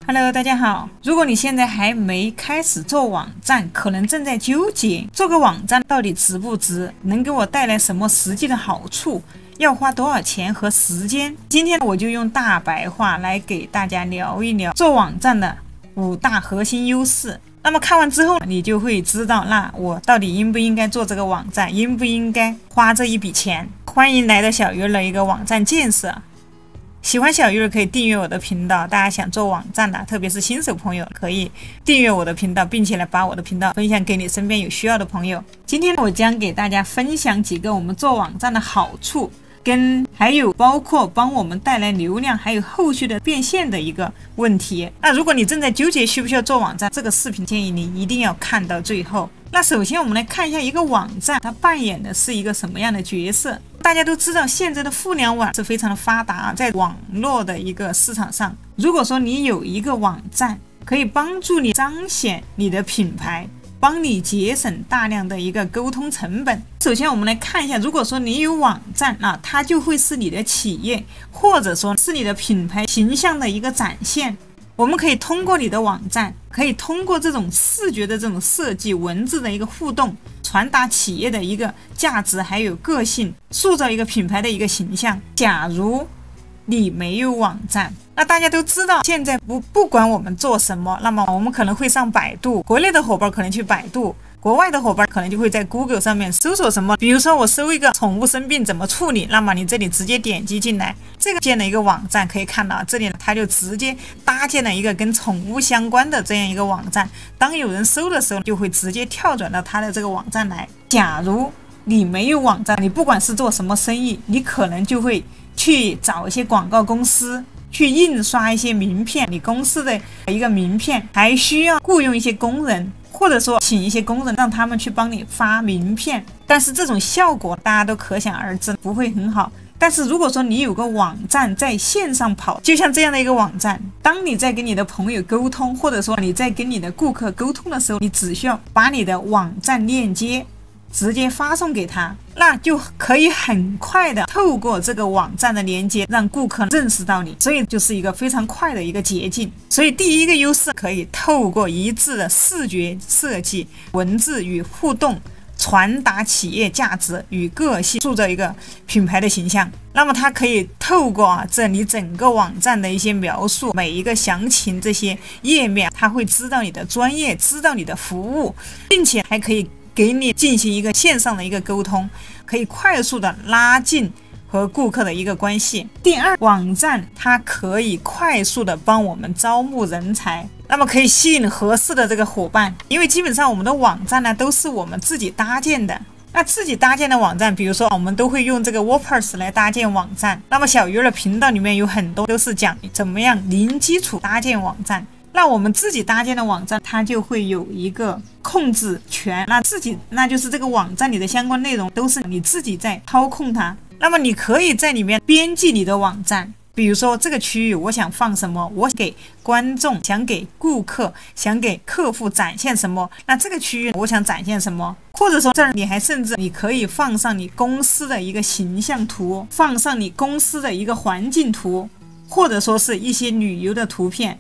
Hello， 大家好。如果你现在还没开始做网站，可能正在纠结做个网站到底值不值，能给我带来什么实际的好处，要花多少钱和时间。今天我就用大白话来给大家聊一聊做网站的5大核心优势。那么看完之后，你就会知道，那我到底应不应该做这个网站，应不应该花这一笔钱。欢迎来到小鱼儿的一个网站建设。喜欢小鱼儿可以订阅我的频道，大家想做网站的，特别是新手朋友，可以订阅我的频道，并且呢把我的频道分享给你身边有需要的朋友。今天我将给大家分享几个我们做网站的好处，还有包括帮我们带来流量，还有后续的变现的一个问题。那如果你正在纠结需不需要做网站，这个视频建议你一定要看到最后。那首先我们来看一下一个网站它扮演的是一个什么样的角色。大家都知道现在的互联网是非常的发达，在网络的一个市场上，如果说你有一个网站可以帮助你彰显你的品牌，帮你节省大量的一个沟通成本。首先我们来看一下，如果说你有网站它就会是你的企业或者说是你的品牌形象的一个展现。我们可以通过你的网站，可以通过这种视觉的这种设计，文字的一个互动，传达企业的一个价值还有个性，塑造一个品牌的一个形象。假如你没有网站，那大家都知道现在不管我们做什么，那么我们可能会上百度，国内的伙伴可能去百度，国外的伙伴可能就会在 Google 上面搜索什么，比如说我搜一个宠物生病怎么处理，那么你这里直接点击进来，这个建了一个网站，可以看到这里它就直接搭建了一个跟宠物相关的这样一个网站，当有人搜的时候就会直接跳转到它的这个网站来。假如你没有网站，你不管是做什么生意，你可能就会去找一些广告公司去印刷一些名片，你公司的一个名片，还需要雇佣一些工人，或者说请一些工人让他们去帮你发名片，但是这种效果大家都可想而知，不会很好。但是如果说你有个网站在线上跑，就像这样的一个网站，当你在跟你的朋友沟通，或者说你在跟你的顾客沟通的时候，你只需要把你的网站链接直接发送给他，那就可以很快的透过这个网站的连接让顾客认识到你，所以就是一个非常快的一个捷径。所以第一个优势可以透过一致的视觉设计、文字与互动，传达企业价值与个性，塑造一个品牌的形象。那么它可以透过这里整个网站的一些描述，每一个详情这些页面，它会知道你的专业，知道你的服务，并且还可以给你进行一个线上的一个沟通，可以快速的拉近和顾客的一个关系。第二，网站它可以快速的帮我们招募人才，那么可以吸引合适的这个伙伴，因为基本上我们的网站呢都是我们自己搭建的。那自己搭建的网站，比如说我们都会用这个 WordPress 来搭建网站，那么小鱼儿的频道里面有很多都是讲怎么样零基础搭建网站。那我们自己搭建的网站，它就会有一个控制权，那就是这个网站里的相关内容都是你自己在操控它。那么你可以在里面编辑你的网站，比如说这个区域我想放什么，我给观众、想给顾客、想给客户展现什么，那这个区域我想展现什么，或者说这儿你还甚至你可以放上你公司的一个形象图，放上你公司的一个环境图，或者说是一些旅游的图片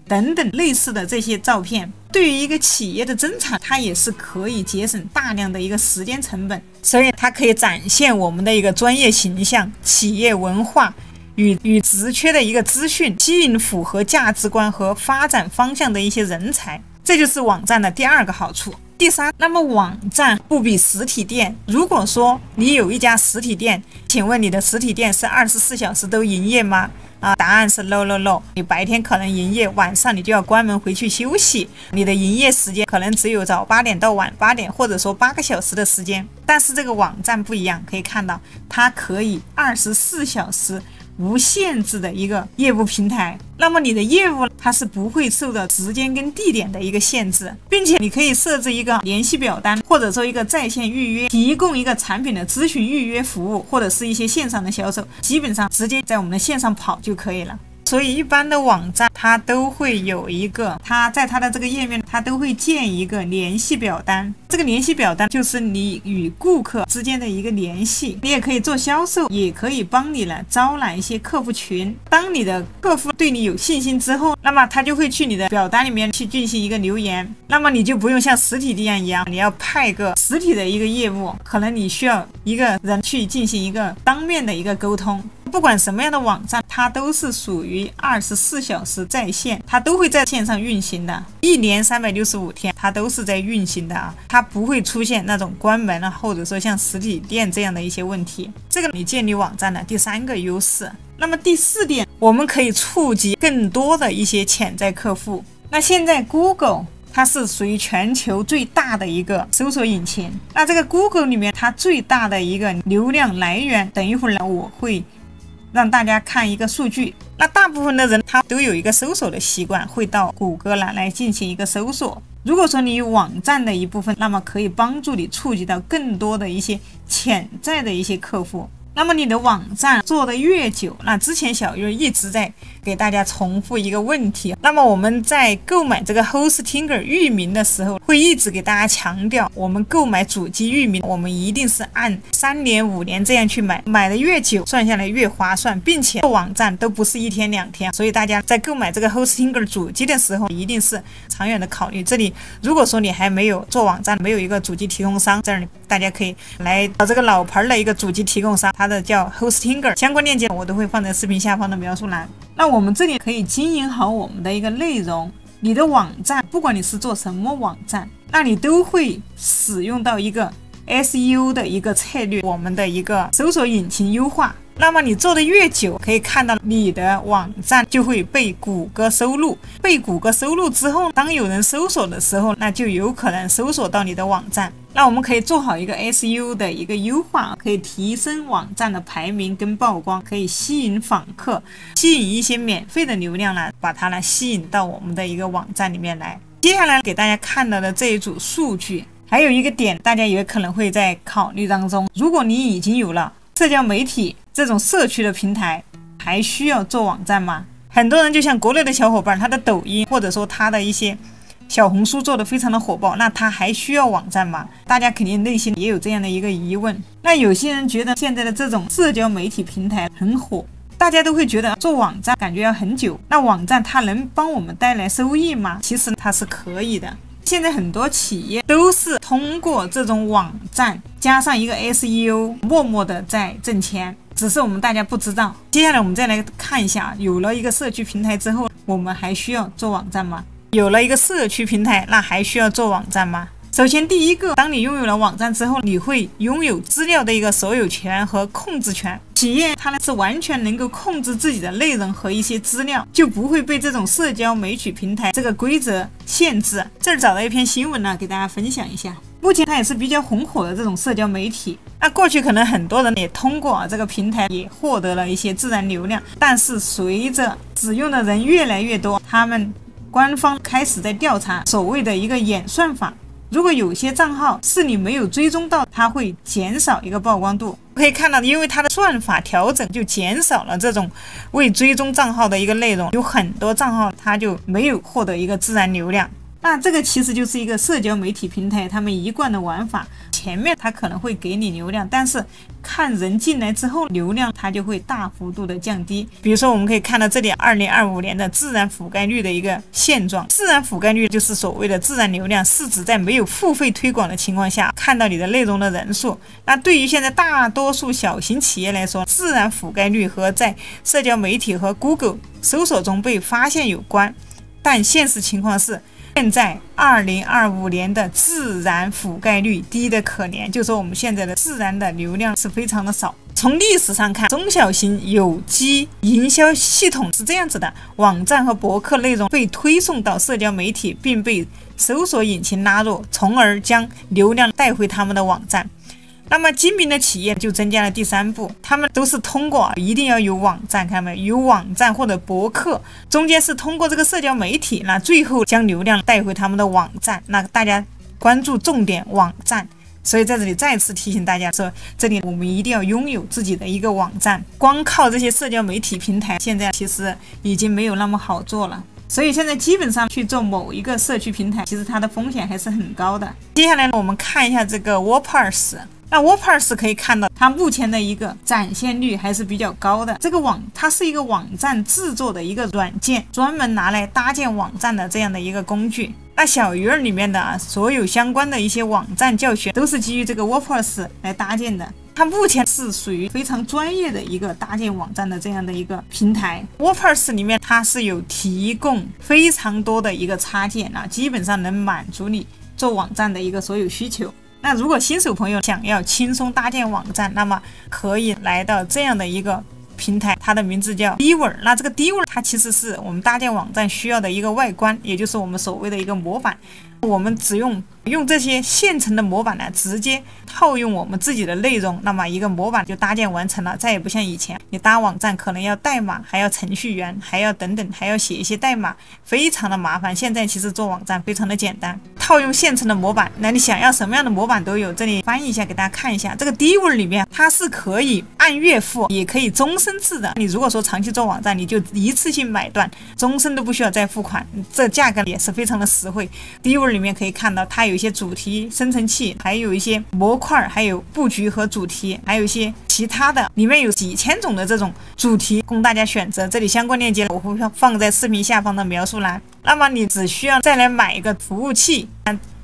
等等类似的这些照片。对于一个企业的增长，它也是可以节省大量的一个时间成本，所以它可以展现我们的一个专业形象、企业文化与职缺的一个资讯，吸引符合价值观和发展方向的一些人才。这就是网站的第二个好处。第三，那么网站不比实体店。如果说你有一家实体店，请问你的实体店是24小时都营业吗？答案是 no。 你白天可能营业，晚上你就要关门回去休息，你的营业时间可能只有早8点到晚8点，或者说8个小时的时间。但是这个网站不一样，可以看到它可以24小时无限制的一个业务平台，那么你的业务它是不会受到时间跟地点的一个限制，并且你可以设置一个联系表单，或者说一个在线预约，提供一个产品的咨询预约服务，或者是一些线上的销售，基本上直接在我们的线上跑就可以了。所以一般的网站它都会有一个，它在它的这个页面它都会建一个联系表单。这个联系表单就是你与顾客之间的一个联系，你也可以做销售，也可以帮你来招揽一些客户群。当你的客户对你有信心之后，那么他就会去你的表单里面去进行一个留言，那么你就不用像实体店一样，你要派个实体的一个业务，可能你需要一个人去进行一个当面的一个沟通。不管什么样的网站，它都是属于24小时在线，它都会在线上运行的，一年365天它都是在运行的啊，它不会出现那种关门了，或者说像实体店这样的一些问题。这个你建立网站的第3个优势。那么第4点，我们可以触及更多的一些潜在客户。那现在 Google它是属于全球最大的一个搜索引擎，那这个 Google 里面它最大的一个流量来源，等一会儿呢我会让大家看一个数据。那大部分的人他都有一个搜索的习惯，会到谷歌来进行一个搜索。如果说你有网站的一部分，那么可以帮助你触及到更多的一些潜在的一些客户。那么你的网站做得越久，那之前小鱼一直在给大家重复一个问题，那么我们在购买这个 Hostinger 域名的时候，会一直给大家强调，我们购买主机域名，我们一定是按3年5年这样去买，买的越久算下来越划算，并且做网站都不是1天2天，所以大家在购买这个 Hostinger 主机的时候，一定是长远的考虑。这里如果说你还没有做网站，没有一个主机提供商，这儿大家可以来找这个老牌的一个主机提供商，它的叫 Hostinger， 相关链接我都会放在视频下方的描述栏。那我们这里可以经营好我们的一个内容，你的网站不管你是做什么网站，那你都会使用到一个 SEO 的一个策略，我们的一个搜索引擎优化。那么你做的越久，可以看到你的网站就会被谷歌收录，被谷歌收录之后，当有人搜索的时候，那就有可能搜索到你的网站。那我们可以做好一个 SEO 的一个优化，可以提升网站的排名跟曝光，可以吸引访客，吸引一些免费的流量来把它来吸引到我们的一个网站里面来。接下来给大家看到的这一组数据，还有一个点大家也可能会在考虑当中，如果你已经有了社交媒体这种社区的平台，还需要做网站吗？很多人就像国内的小伙伴，他的抖音或者说他的一些小红书做的非常的火爆，那他还需要网站吗？大家肯定内心也有这样的一个疑问。那有些人觉得现在的这种社交媒体平台很火，大家都会觉得做网站感觉要很久，那网站它能帮我们带来收益吗？其实它是可以的。现在很多企业都是通过这种网站加上一个 SEO 默默的在挣钱，只是我们大家不知道。接下来我们再来看一下，有了一个社区平台之后，我们还需要做网站吗？有了一个社区平台，那还需要做网站吗？首先第一个，当你拥有了网站之后，你会拥有资料的一个所有权和控制权。企业它是完全能够控制自己的内容和一些资料，就不会被这种社交媒体平台这个规则限制。这儿找到一篇新闻呢，给大家分享一下。目前它也是比较红火的这种社交媒体，那过去可能很多人也通过这个平台也获得了一些自然流量，但是随着使用的人越来越多，他们官方开始在调查所谓的一个演算法。如果有些账号是你没有追踪到，它会减少一个曝光度。可以看到，因为它的算法调整，就减少了这种未追踪账号的一个内容，有很多账号它就没有获得一个自然流量。那这个其实就是一个社交媒体平台他们一贯的玩法，前面它可能会给你流量，但是看人进来之后，流量它就会大幅度的降低。比如说我们可以看到这里2025年的自然覆盖率的一个现状，自然覆盖率就是所谓的自然流量，是指在没有付费推广的情况下看到你的内容的人数。那对于现在大多数小型企业来说，自然覆盖率和在社交媒体和 Google 搜索中被发现有关，但现实情况是现在2025年的自然覆盖率低得可怜，就是说我们现在的自然的流量是非常的少。从历史上看，中小型有机营销系统是这样子的，网站和博客内容被推送到社交媒体，并被搜索引擎拉入，从而将流量带回他们的网站。那么精明的企业就增加了第3步，他们都是通过一定要有网站，看到没有？有网站或者博客，中间是通过这个社交媒体，那最后将流量带回他们的网站。那大家关注重点网站，所以在这里再次提醒大家说，这里我们一定要拥有自己的一个网站，光靠这些社交媒体平台现在其实已经没有那么好做了。所以现在基本上去做某一个社区平台，其实它的风险还是很高的。接下来我们看一下这个 WordPress。那 WordPress 可以看到它目前的一个展现率还是比较高的。这个它是一个网站制作的一个软件，专门拿来搭建网站的这样的一个工具。那小鱼儿里面的所有相关的一些网站教学都是基于这个 WordPress 来搭建的。它目前是属于非常专业的一个搭建网站的这样的一个平台。WordPress 里面它是有提供非常多的一个插件基本上能满足你做网站的一个所有需求。那如果新手朋友想要轻松搭建网站，那么可以来到这样的一个平台，它的名字叫 Diver。 那这个 Diver 它其实是我们搭建网站需要的一个外观，也就是我们所谓的一个模板。我们只用这些现成的模板呢，直接套用我们自己的内容，那么一个模板就搭建完成了。再也不像以前你搭网站可能要代码，还要程序员，还要等等，还要写一些代码，非常的麻烦。现在其实做网站非常的简单，套用现成的模板，那你想要什么样的模板都有。这里翻译一下给大家看一下，这个 Diver 里面它是可以按月付，也可以终身制的。你如果说长期做网站，你就一次性买断，终身都不需要再付款，这价格也是非常的实惠。 Diver 里面可以看到它有一些主题生成器，还有一些模块，还有布局和主题，还有一些其他的，里面有几千种的这种主题供大家选择。这里相关链接我会放在视频下方的描述栏。那么你只需要再来买一个服务器，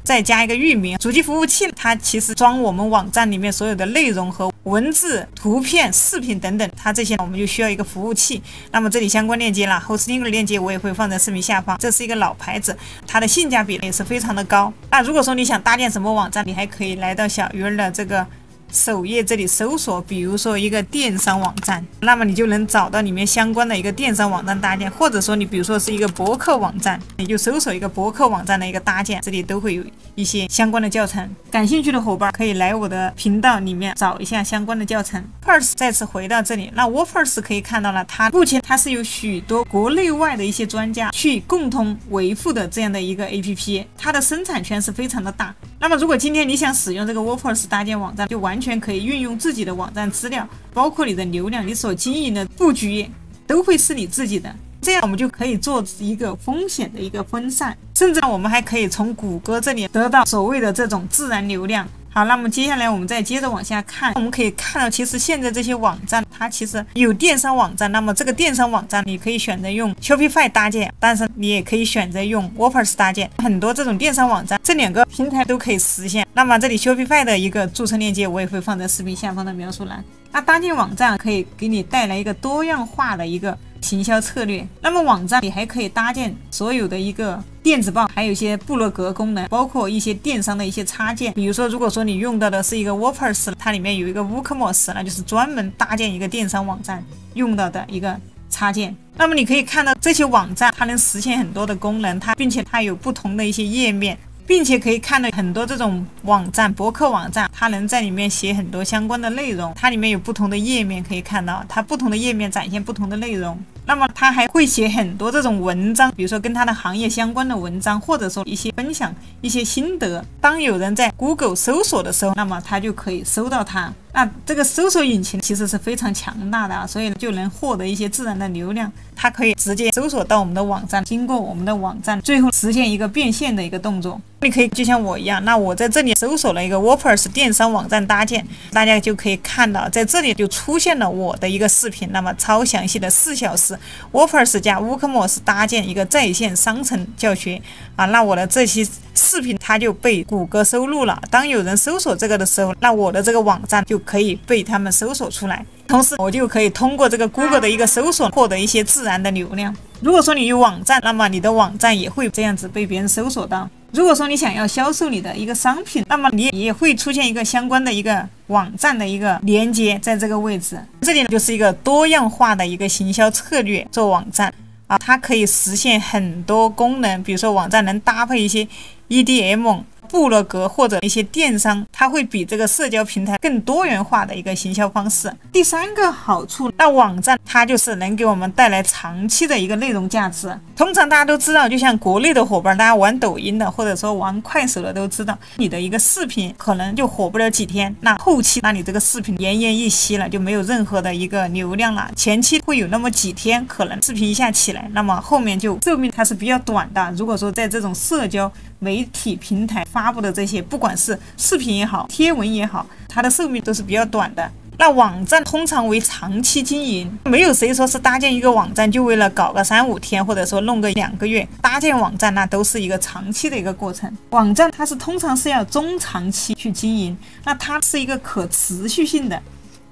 再加一个域名。主机服务器它其实装我们网站里面所有的内容和文字、图片、视频等等，它这些我们就需要一个服务器。那么这里相关链接啦，Hosting 的链接我也会放在视频下方。这是一个老牌子，它的性价比也是非常的高。那如果说你想搭建什么网站，你还可以来到小鱼儿的这个首页这里搜索，比如说一个电商网站，那么你就能找到里面相关的一个电商网站搭建。或者说你比如说是一个博客网站，你就搜索一个博客网站的一个搭建，这里都会有一些相关的教程。感兴趣的伙伴可以来我的频道里面找一下相关的教程。WordPress 再次回到这里，那 WordPress 可以看到了，它目前它是有许多国内外的一些专家去共同维护的这样的一个 APP， 它的生产权是非常的大。那么如果今天你想使用这个 WordPress 搭建网站，就完全可以运用自己的网站资料，包括你的流量，你所经营的布局都会是你自己的。这样我们就可以做一个风险的一个分散，甚至我们还可以从谷歌这里得到所谓的这种自然流量。好，那么接下来我们再接着往下看，我们可以看到其实现在这些网站它其实有电商网站，那么这个电商网站你可以选择用 Shopify 搭建，但是你也可以选择用 WordPress 搭建。很多这种电商网站这两个平台都可以实现。那么这里 Shopify 的一个注册链接我也会放在视频下方的描述栏。那搭建网站可以给你带来一个多样化的一个行销策略。那么网站里还可以搭建所有的一个电子报，还有一些部落格功能，包括一些电商的一些插件。比如说如果说你用到的是一个 WordPress， 它里面有一个 WooCommerce， 那就是专门搭建一个电商网站用到的一个插件。那么你可以看到这些网站它能实现很多的功能，并且它有不同的一些页面，并且可以看到很多这种网站博客网站，它能在里面写很多相关的内容，它里面有不同的页面，可以看到它不同的页面展现不同的内容。那么它还会写很多这种文章，比如说跟它的行业相关的文章，或者说一些分享一些心得。当有人在 Google 搜索的时候，那么它就可以搜到它。那这个搜索引擎其实是非常强大的所以就能获得一些自然的流量。它可以直接搜索到我们的网站，经过我们的网站最后实现一个变现的一个动作。你可以就像我一样，那我在这里搜索了一个 WordPress 电商网站搭建，大家就可以看到在这里就出现了我的一个视频，那么超详细的4小时 WordPress 加 WooCommerce 搭建一个在线商城教学那我的这期视频它就被谷歌收录了。当有人搜索这个的时候，那我的这个网站就可以被他们搜索出来，同时我就可以通过这个 Google 的一个搜索获得一些自然的流量。如果说你有网站，那么你的网站也会这样子被别人搜索到。如果说你想要销售你的一个商品，那么你也会出现一个相关的一个网站的一个连接在这个位置。这里呢就是一个多样化的一个行销策略做网站它可以实现很多功能，比如说网站能搭配一些 EDM 部落格或者一些电商，它会比这个社交平台更多元化的一个行销方式。第三个好处，那网站它就是能给我们带来长期的一个内容价值。通常大家都知道，就像国内的伙伴，大家玩抖音的或者说玩快手的都知道，你的一个视频可能就火不了几天，那后期那你这个视频奄奄一息了，就没有任何的一个流量了。前期会有那么几天可能视频一下起来，那么后面就寿命它是比较短的。如果说在这种社交媒体平台发布的这些，不管是视频也好，贴文也好，它的寿命都是比较短的。那网站通常为长期经营，没有谁说是搭建一个网站就为了搞个3-5天，或者说弄个2个月。搭建网站那都是一个长期的一个过程。网站它是通常是要中长期去经营，那它是一个可持续性的，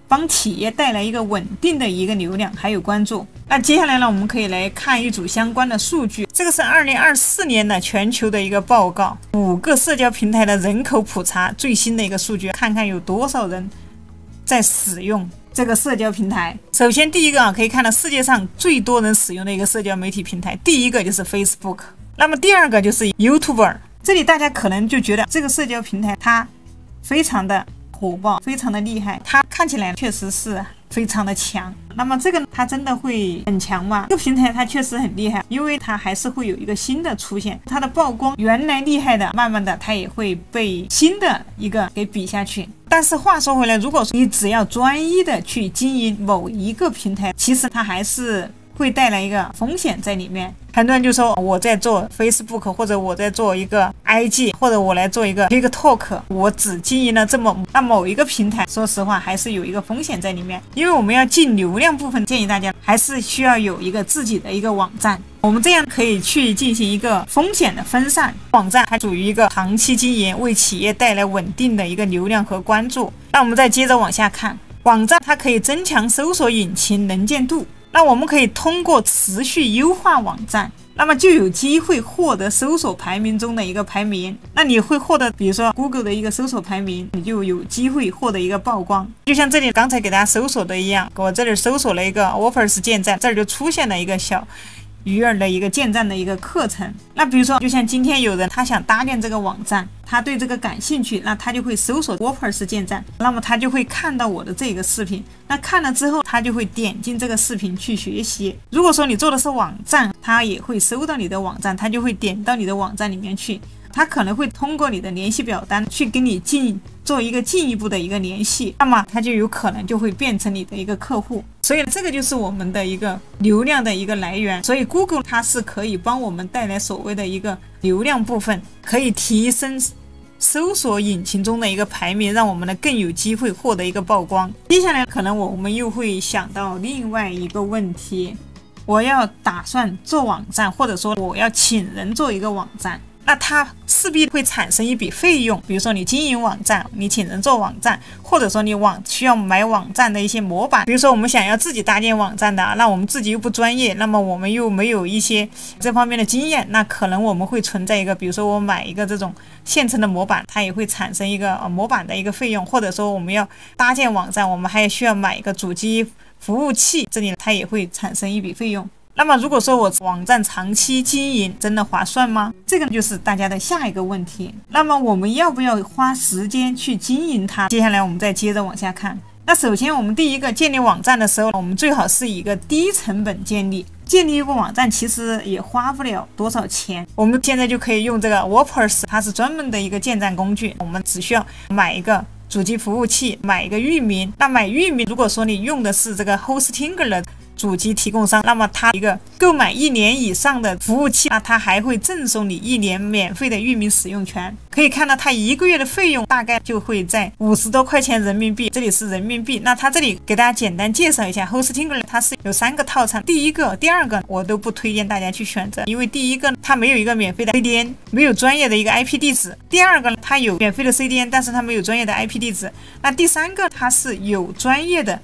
帮企业带来一个稳定的一个流量还有关注。那接下来呢，我们可以来看一组相关的数据。这个是2024年的全球的一个报告，5个社交平台的人口普查最新的一个数据，看看有多少人在使用这个社交平台。首先第一个可以看到世界上最多人使用的一个社交媒体平台，第一个就是 Facebook， 那么第二个就是 YouTuber。 这里大家可能就觉得这个社交平台它非常的火爆，非常的厉害，它看起来确实是非常的强。那么这个它真的会很强吗？这个平台它确实很厉害，因为它还是会有一个新的出现，它的曝光原来厉害的，慢慢的它也会被新的一个给比下去。但是话说回来，如果说你只要专一的去经营某一个平台，其实它还是会带来一个风险在里面。很多人就说我在做 Facebook， 或者我在做一个 IG， 或者我来做一个 TikTok， 我只经营了那某一个平台，说实话还是有一个风险在里面。因为我们要进流量部分，建议大家还是需要有一个自己的一个网站，我们这样可以去进行一个风险的分散。网站还属于一个长期经营，为企业带来稳定的一个流量和关注。那我们再接着往下看，网站它可以增强搜索引擎能见度，那我们可以通过持续优化网站，那么就有机会获得搜索排名中的一个排名。那你会获得比如说 Google 的一个搜索排名，你就有机会获得一个曝光。就像这里刚才给大家搜索的一样，我这里搜索了一个 Offers 建站，这儿就出现了一个小鱼儿的一个建站的一个课程。那比如说就像今天有人他想搭建这个网站，他对这个感兴趣，那他就会搜索 Offers 建站，那么他就会看到我的这个视频，那看了之后他就会点进这个视频去学习。如果说你做的是网站，他也会搜到你的网站，他就会点到你的网站里面去，他可能会通过你的联系表单去跟你做一个进一步的一个联系，那么他就有可能就会变成你的一个客户。所以这个就是我们的一个流量的一个来源。所以 Google 它是可以帮我们带来所谓的一个流量部分，可以提升搜索引擎中的一个排名，让我们呢更有机会获得一个曝光。接下来可能我们又会想到另外一个问题，我要打算做网站，或者说我要请人做一个网站，那它势必会产生一笔费用。比如说你经营网站，你请人做网站，或者说你需要买网站的一些模板。比如说我们想要自己搭建网站的，那我们自己又不专业，那么我们又没有一些这方面的经验，那可能我们会存在一个，比如说我买一个这种现成的模板，它也会产生一个模板的一个费用。或者说我们要搭建网站，我们还需要买一个主机服务器，这里它也会产生一笔费用。那么如果说我网站长期经营真的划算吗？这个就是大家的下一个问题。那么我们要不要花时间去经营它？接下来我们再接着往下看。那首先我们第一个建立网站的时候，我们最好是以一个低成本建立一个网站，其实也花不了多少钱。我们现在就可以用这个 WordPress， 它是专门的一个建站工具，我们只需要买一个主机服务器，买一个域名。那买域名，如果说你用的是这个 Hostinger 的主机提供商，那么它一个购买1年以上的服务器，那它还会赠送你1年免费的域名使用权。可以看到它1个月的费用大概就会在50多块钱人民币，这里是人民币。那它这里给大家简单介绍一下 Hostinger， 它是有3个套餐，第一个第二个我都不推荐大家去选择，因为第一个它没有一个免费的 CDN， 没有专业的一个 IP 地址，第二个它有免费的 CDN， 但是它没有专业的 IP 地址，那第三个它是有专业的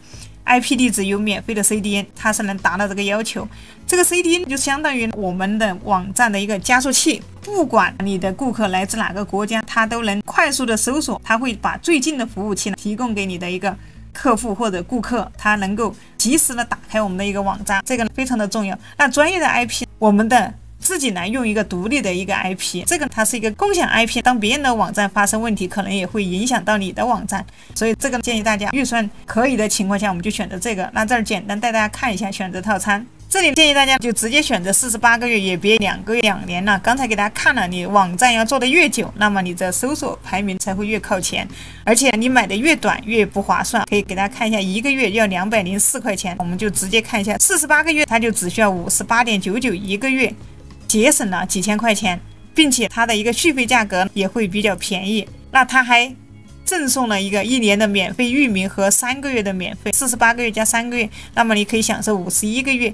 IP 地址，有免费的 CDN， 它是能达到这个要求。这个 CDN 就相当于我们的网站的一个加速器，不管你的顾客来自哪个国家，它都能快速的搜索，它会把最近的服务器提供给你的一个客户或者顾客，它能够及时的打开我们的一个网站，这个非常的重要。那专业的 IP， 我们的自己来用一个独立的一个 IP， 这个它是一个共享 IP， 当别人的网站发生问题，可能也会影响到你的网站，所以这个建议大家预算可以的情况下，我们就选择这个。那这儿简单带大家看一下选择套餐。这里建议大家就直接选择48个月，也别2个月、2年了。刚才给大家看了，你网站要做的越久，那么你的搜索排名才会越靠前，而且你买的越短越不划算。可以给大家看一下，1个月要204块钱，我们就直接看一下48个月，它就只需要58.99一个月，节省了几千块钱，并且它的一个续费价格也会比较便宜。那它还赠送了一个1年的免费域名和3个月的免费，48个月加3个月，那么你可以享受51个月。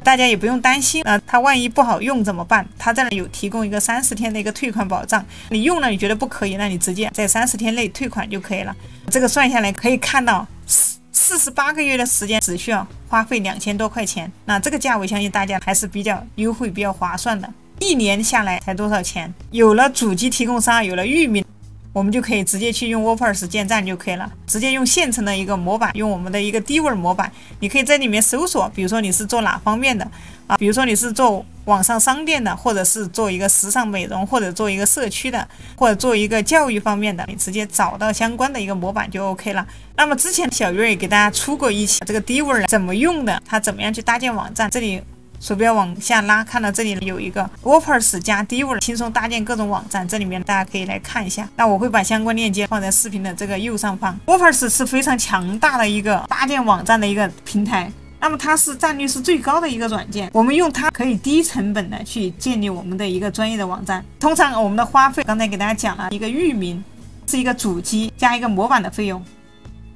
大家也不用担心它万一不好用怎么办？它这里有提供一个30天的一个退款保障，你用了你觉得不可以，那你直接在30天内退款就可以了。这个算下来可以看到48个月的时间只需要花费2000多块钱，那这个价位相信大家还是比较优惠、比较划算的。1年下来才多少钱？有了主机提供商，有了域名，我们就可以直接去用 WordPress 建站就可以了，直接用现成的一个模板，用我们的一个 Diver 模板，你可以在里面搜索，比如说你是做哪方面的比如说你是做网上商店的，或者是做一个时尚美容，或者做一个社区的，或者做一个教育方面的，你直接找到相关的一个模板就 OK 了。那么之前小鱼也给大家出过一期这个 Diver 怎么用的，它怎么样去搭建网站，这里鼠标往下拉，看到这里有一个 WordPress 加 Diver 轻松搭建各种网站，这里面大家可以来看一下。那我会把相关链接放在视频的这个右上方。WordPress 是非常强大的一个搭建网站的一个平台，那么它是占率是最高的一个软件，我们用它可以低成本的去建立我们的一个专业的网站。通常我们的花费刚才给大家讲了，一个域名是一个主机加一个模板的费用，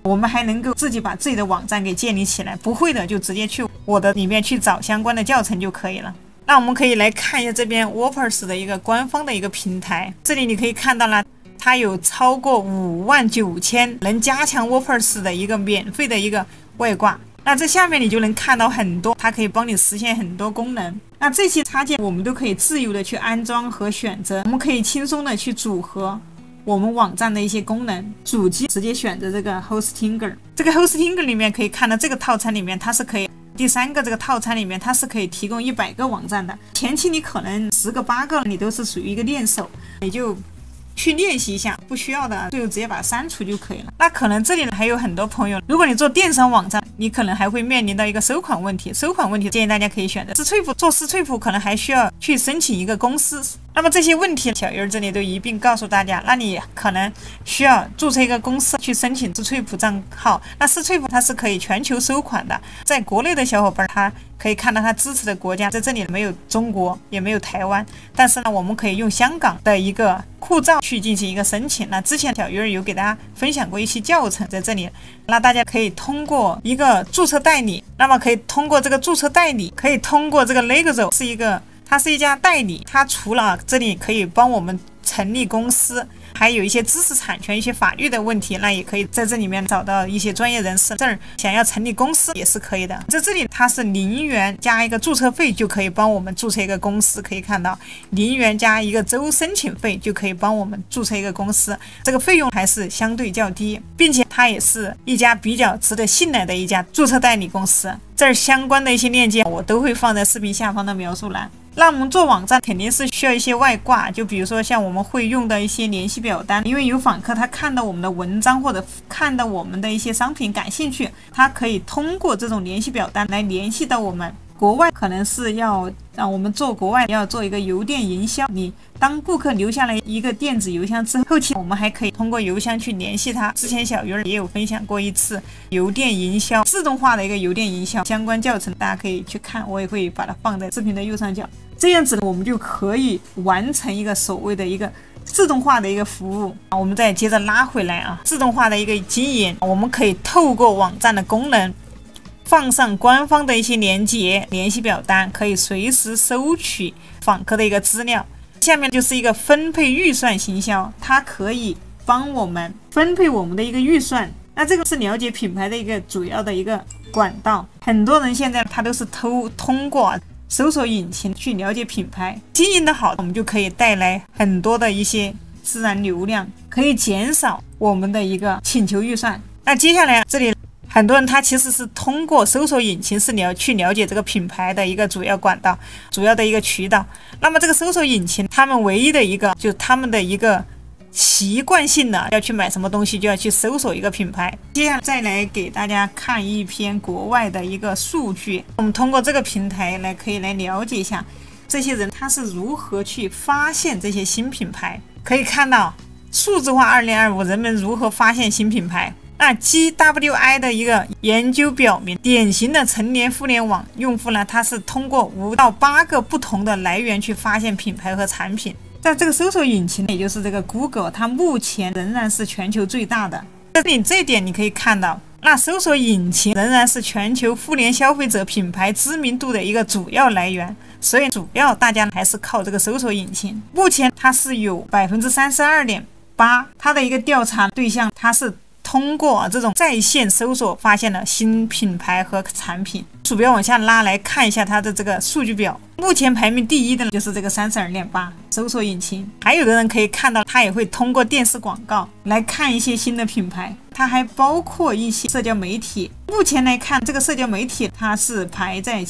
我们还能够自己把自己的网站给建立起来，不会的就直接去我的里面去找相关的教程就可以了。那我们可以来看一下这边 WordPress 的一个官方的一个平台，这里你可以看到了，它有超过59000能加强 WordPress 的一个免费的一个外挂。那这下面你就能看到很多，它可以帮你实现很多功能。那这些插件我们都可以自由的去安装和选择，我们可以轻松的去组合我们网站的一些功能。主机直接选择这个 Hostinger， 这个 Hostinger 里面可以看到这个套餐里面它是可以，第3个这个套餐里面它是可以提供100个网站的。前期你可能10个8个你都是属于一个练手，你就去练习一下，不需要的就直接把它删除就可以了。那可能这里还有很多朋友，如果你做电商网站，你可能还会面临到一个收款问题。收款问题建议大家可以选择斯翠普，做斯翠普可能还需要去申请一个公司。那么这些问题小鱼儿这里都一并告诉大家。那你可能需要注册一个公司去申请斯翠普账号。那斯翠普它是可以全球收款的，在国内的小伙伴他可以看到它支持的国家在这里没有中国也没有台湾，但是呢我们可以用香港的一个护照去进行一个申请。那之前小鱼儿有给大家分享过一期教程在这里，那大家可以通过一个注册代理，那么可以通过这个注册代理，可以通过这个 Legazo 它是一家代理，它除了这里可以帮我们成立公司，还有一些知识产权、一些法律的问题，那也可以在这里面找到一些专业人士。这儿想要成立公司也是可以的，在这里它是0元加一个注册费就可以帮我们注册一个公司，可以看到0元加一个周申请费就可以帮我们注册一个公司，这个费用还是相对较低，并且它也是一家比较值得信赖的一家注册代理公司。这儿相关的一些链接我都会放在视频下方的描述栏。那我们做网站肯定是需要一些外挂，就比如说像我们会用的一些联系表单，因为有访客他看到我们的文章或者看到我们的一些商品感兴趣，他可以通过这种联系表单来联系到我们。国外可能是要让我们做国外要做一个邮电营销，你当顾客留下来一个电子邮箱之后，后期我们还可以通过邮箱去联系他。之前小鱼儿也有分享过一次邮电营销自动化的一个邮电营销相关教程，大家可以去看，我也会把它放在视频的右上角。这样子我们就可以完成一个所谓的一个自动化的一个服务。我们再接着拉回来自动化的一个经营，我们可以透过网站的功能放上官方的一些连接、联系表单，可以随时收取访客的一个资料。下面就是一个分配预算行销，它可以帮我们分配我们的一个预算。那这个是了解品牌的一个主要的一个管道。很多人现在他都是通过搜索引擎去了解品牌，经营的好，我们就可以带来很多的一些自然流量，可以减少我们的一个请求预算。那接下来这里很多人他其实是通过搜索引擎是去了解这个品牌的一个主要管道、主要的一个渠道。那么这个搜索引擎，他们唯一的一个就是他们的一个习惯性的要去买什么东西，就要去搜索一个品牌。接下来再来给大家看一篇国外的一个数据，我们通过这个平台可以来了解一下这些人他是如何去发现这些新品牌。可以看到数字化2025人们如何发现新品牌。那 GWI 的一个研究表明，典型的成年互联网用户呢，他是通过5到8个不同的来源去发现品牌和产品。在这个搜索引擎，也就是这个 Google， 它目前仍然是全球最大的。这一点你可以看到，那搜索引擎仍然是全球互联消费者品牌知名度的一个主要来源，所以主要大家还是靠这个搜索引擎。目前它是有 32.8%， 它的一个调查对象，它是通过这种在线搜索发现了新品牌和产品。鼠标往下拉来看一下它的这个数据表，目前排名第一的就是这个 32.8 搜索引擎。还有的人可以看到，他也会通过电视广告来看一些新的品牌，它还包括一些社交媒体。目前来看，这个社交媒体它是排在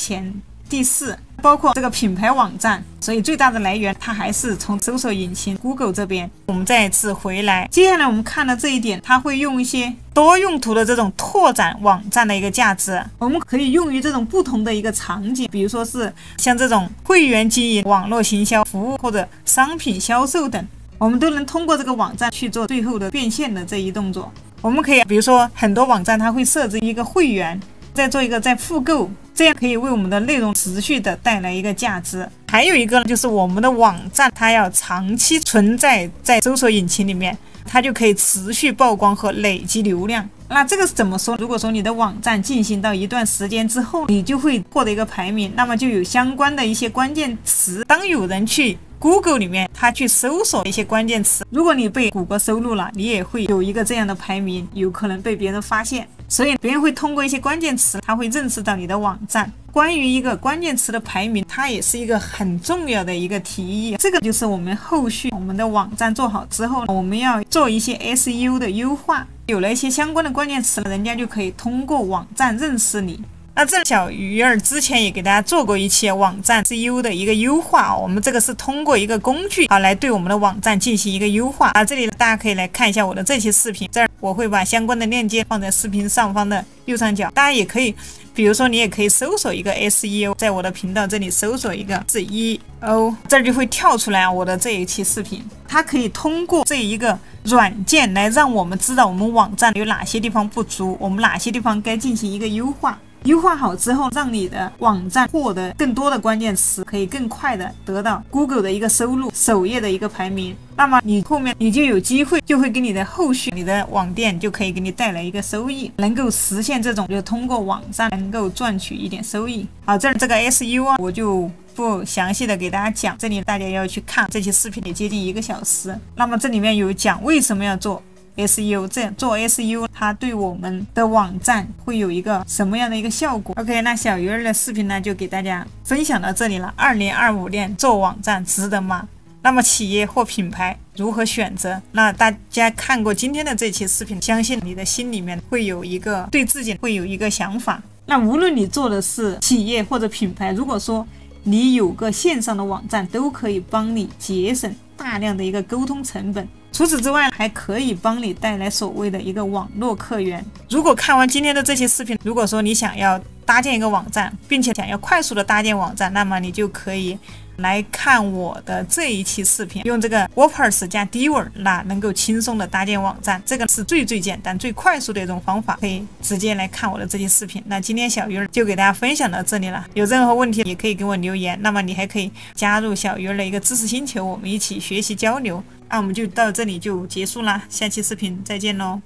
第4，包括这个品牌网站，所以最大的来源它还是从搜索引擎 Google 这边。我们再一次回来，接下来我们看到这一点，它会用一些多用途的这种拓展网站的一个价值，我们可以用于这种不同的一个场景，比如说是像这种会员经营、网络行销服务或者商品销售等，我们都能通过这个网站去做最后的变现的这一动作。我们可以比如说很多网站它会设置一个会员，再做一个再复购，这样可以为我们的内容持续的带来一个价值。还有一个呢，就是我们的网站它要长期存在在搜索引擎里面，它就可以持续曝光和累积流量。那这个是怎么说？如果说你的网站进行到一段时间之后，你就会获得一个排名，那么就有相关的一些关键词。当有人去Google 里面他去搜索一些关键词，如果你被谷歌收录了，你也会有一个这样的排名，有可能被别人发现。所以别人会通过一些关键词，他会认识到你的网站。关于一个关键词的排名，它也是一个很重要的一个提议。这个就是我们后续我们的网站做好之后，我们要做一些 SEO 的优化，有了一些相关的关键词，人家就可以通过网站认识你。那这小鱼儿之前也给大家做过一期网站 SEO 的一个优化，我们这个是通过一个工具来对我们的网站进行一个优化。这里大家可以来看一下我的这期视频，这儿我会把相关的链接放在视频上方的右上角，大家也可以比如说你也可以搜索一个 SEO， 在我的频道这里搜索一个 SEO， 这儿就会跳出来我的这一期视频。它可以通过这一个软件来让我们知道我们网站有哪些地方不足，我们哪些地方该进行一个优化。优化好之后，让你的网站获得更多的关键词，可以更快的得到 Google 的一个收录，首页的一个排名。那么你后面你就有机会，就会给你的后续你的网店就可以给你带来一个收益，能够实现这种就通过网站能够赚取一点收益。好，这个 SEO 我就不详细的给大家讲，这里大家要去看，这期视频也接近1个小时。那么这里面有讲为什么要做SEO， 这样做 SEO 它对我们的网站会有一个什么样的一个效果。 OK， 那小鱼儿的视频呢就给大家分享到这里了。2025年做网站值得吗？那么企业或品牌如何选择？那大家看过今天的这期视频，相信你的心里面会有一个对自己会有一个想法。那无论你做的是企业或者品牌，如果说你有个线上的网站，都可以帮你节省大量的一个沟通成本。除此之外，还可以帮你带来所谓的一个网络客源。如果看完今天的这些视频，如果说你想要搭建一个网站，并且想要快速的搭建网站，那么你就可以来看我的这一期视频，用这个 WordPress 加 Divi 那能够轻松的搭建网站，这个是最简单最快速的一种方法，可以直接来看我的这期视频。那今天小鱼儿就给大家分享到这里了，有任何问题也可以给我留言，那么你还可以加入小鱼儿的一个知识星球，我们一起学习交流。那我们就到这里就结束了，下期视频再见喽。